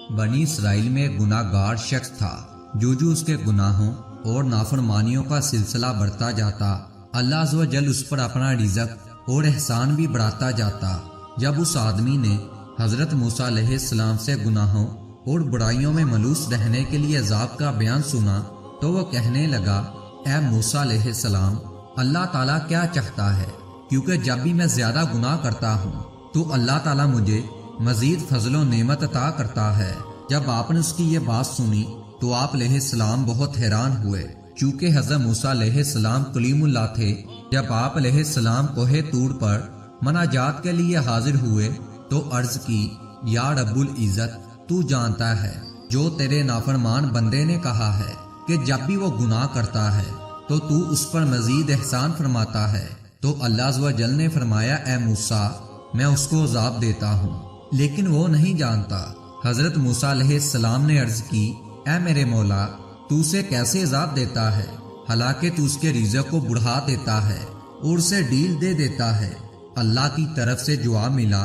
بنی اسرائیل میں گناہ گار شخص تھا۔ جو اس کے گناہوں اور نافرمانیوں کا سلسلہ بڑھتا جاتا، اللہ عز و جل اس پر اپنا رزق اور احسان بھی بڑھاتا جاتا۔ جب اس آدمی نے حضرت موسیٰ علیہ السلام سے گناہوں اور برائیوں میں ملوث رہنے کے لیے عذاب کا بیان سنا تو وہ کہنے لگا، اے موسیٰ علیہ السلام، اللہ تعالیٰ کیا چاہتا ہے؟ کیونکہ جب بھی میں زیادہ گناہ کرتا ہوں تو اللہ تعالیٰ مجھے مزید فضل و نعمت عطا کرتا ہے۔ جب آپ نے اس کی یہ بات سنی تو آپ علیہ السلام بہت حیران ہوئے، چونکہ حضرت موسیٰ علیہ السلام کلیم اللہ تھے۔ جب آپ علیہ السلام کوہ طور پر مناجات کے لیے حاضر ہوئے تو عرض کی، یا رب العزت، تو جانتا ہے جو تیرے نافرمان بندے نے کہا ہے کہ جب بھی وہ گناہ کرتا ہے تو اس پر مزید احسان فرماتا ہے۔ تو اللہ عز و جل نے فرمایا، اے موسیٰ، میں اس کو عذاب دیتا ہوں لیکن وہ نہیں جانتا۔ حضرت موسیٰ علیہ السلام نے عرض کی، اے میرے مولا، تو اسے کیسے عذاب دیتا ہے؟ حالانکہ تو اس کے رزق کو بڑھا دیتا ہے اور اسے ڈیل دے دیتا ہے۔ اللہ کی طرف سے جواب ملا،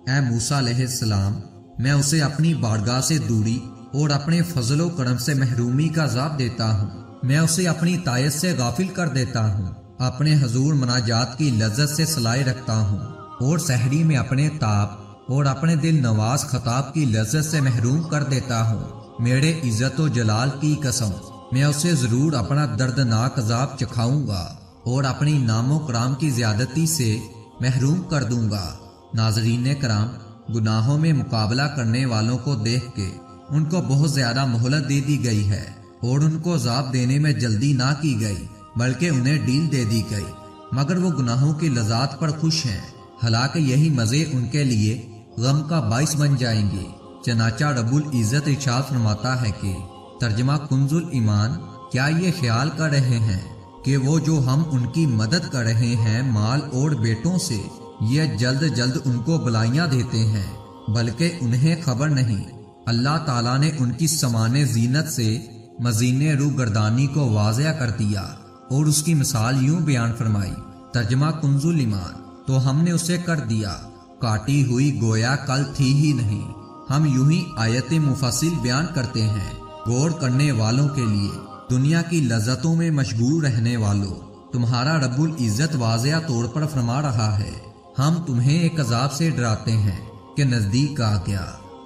اے موسیٰ علیہ السلام، میں اسے اپنی بارگاہ سے دوری اور اپنے فضل و کرم سے محرومی کا عذاب دیتا ہوں۔ میں اسے اپنی طاعت سے غافل کر دیتا ہوں، اپنے حضور مناجات کی لذت سے سلائے رکھتا ہوں اور سحری میں اپنے تاب اور اپنے دل نواز خطاب کی لذت سے محروم کر دیتا ہوں۔ میرے عزت و جلال کی قسم، میں اسے ضرور اپنا دردناک عذاب چکھاؤں گا اور اپنی نام و کرام کی زیادتی سے محروم کر دوں گا۔ ناظرین کرام، گناہوں میں مقابلہ کرنے والوں کو دیکھ کے ان کو بہت زیادہ مہلت دے دی گئی ہے اور ان کو عذاب دینے میں جلدی نہ کی گئی بلکہ انہیں ڈیل دے دی گئی، مگر وہ گناہوں کی لذات پر خوش ہیں، حالانکہ یہی مزے ان کے لیے غم کا باعث بن جائیں گے۔ چنانچہ رب العزت ارشاد فرماتا ہے کہ ترجمہ کنز الایمان، کیا یہ خیال کر رہے ہیں کہ وہ جو ہم ان کی مدد کر رہے ہیں مال اور بیٹوں سے، یہ جلد جلد ان کو بلائیاں دیتے ہیں، بلکہ انہیں خبر نہیں۔ اللہ تعالیٰ نے ان کی سامان زینت سے مزین روگردانی کو واضح کر دیا اور اس کی مثال یوں بیان فرمائی۔ ترجمہ کنز الایمان، تو ہم نے اسے کر دیا کاٹی ہوئی گویا کل تھی ہی نہیں۔ ہم یوں ہی آیت مفصل بیان کرتے ہیں غور کرنے والوں کے لیے۔ دنیا کی لذتوں میں مشغول رہنے والوں، تمہارا رب العزت واضح طور پر فرما رہا ہے، ہم تمہیں ایک عذاب سے ڈراتے ہیں کہ نزدیک آ گیا۔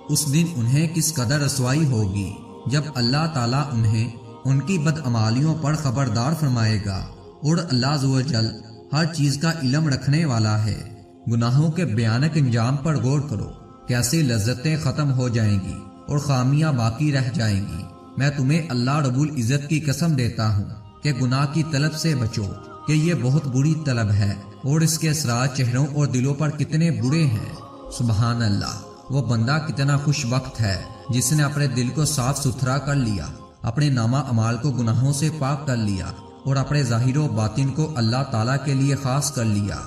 اس دن انہیں کس قدر رسوائی ہوگی جب اللہ تعالیٰ انہیں ان کی بدعمالیوں پر خبردار فرمائے گا، اور اللہ عز و جل ہر چیز کا علم رکھنے والا ہے۔ گناہوں کے بھیانک انجام پر غور کرو، کیسے لذتیں ختم ہو جائیں گی اور خامیاں باقی رہ جائیں گی۔ میں تمہیں اللہ رب العزت کی قسم دیتا ہوں کہ گناہ کی طلب سے بچو، کہ یہ بہت بری طلب ہے اور اس کے اثرات چہروں اور دلوں پر کتنے برے ہیں۔ سبحان اللہ، وہ بندہ کتنا خوش وقت ہے جس نے اپنے دل کو صاف ستھرا کر لیا، اپنے نامہ اعمال کو گناہوں سے پاک کر لیا اور اپنے ظاہر و باطن کو اللہ تعالیٰ کے لیے خاص کر لیا۔